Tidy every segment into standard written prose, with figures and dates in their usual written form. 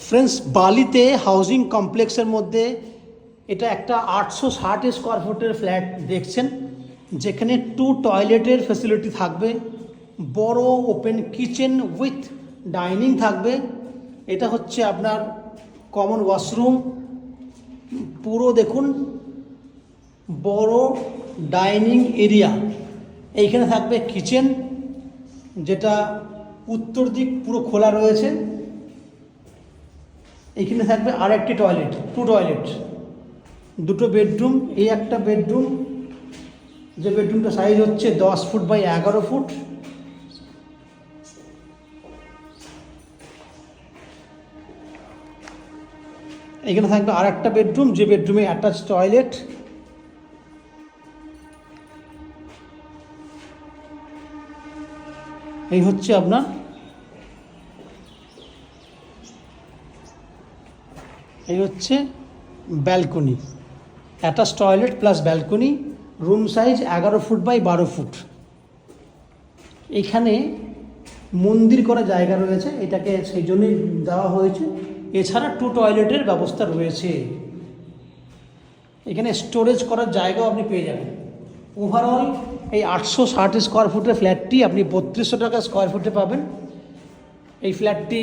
Friends, বালিতে housing কমপ্লেক্সের মধ্যে এটা একটা 860 স্কোয়ার ফুটের ফ্ল্যাট দেখছেন, যেখানে 2 টয়লেটের ফ্যাসিলিটি থাকবে, বড় ওপেন কিচেন উইথ ডাইনিং থাকবে। এটা হচ্ছে আপনার কমন ওয়াশরুম, পুরো দেখুন বড় ডাইনিং এরিয়া। এইখানে থাকবে কিচেন, যেটা উত্তর দিক পুরো খোলা রয়েছে। এইখানে থাকবে আর একটি টয়লেট, 2 টয়লেট, 2টো বেডরুম। এই একটা বেডরুম, যে বেডরুমটা সাইজ হচ্ছে 10 ফুট বাই 11 ফুট। এখানে থাকবে আর একটা বেডরুম, যে বেডরুমে অ্যাটাচ টয়লেট। এই হচ্ছে আপনার balcony, attach toilet plus balcony. Room size 11 foot by 12 foot. এখানে মন্দির করা জায়গা রয়েছে, এটাকে সেই জন্যই দেওয়া হয়েছে। এছাড়া 2 টয়লেটের ব্যবস্থা রয়েছে। এখানে স্টোরেজ করার জায়গাও আপনি পেয়ে যাবেন। ওভারঅল এই 860 স্কোয়ার ফুটের ফ্ল্যাটটি আপনি 3200 টাকা স্কোয়ার ফুটে পাবেন। এই ফ্ল্যাটটি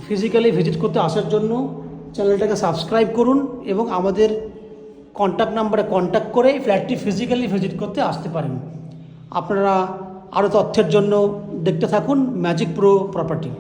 ফিজিক্যালি ভিজিট করতে আসার জন্য চ্যানেলটাকে সাবস্ক্রাইব করুন এবং আমাদের কন্ট্যাক্ট নাম্বারে কন্ট্যাক্ট করে এই ফ্ল্যাটটি ফিজিক্যালি ভিজিট করতে আসতে পারেন। আপনারা আরও তথ্যের জন্য দেখতে থাকুন ম্যাজিক প্রো প্রপার্টি।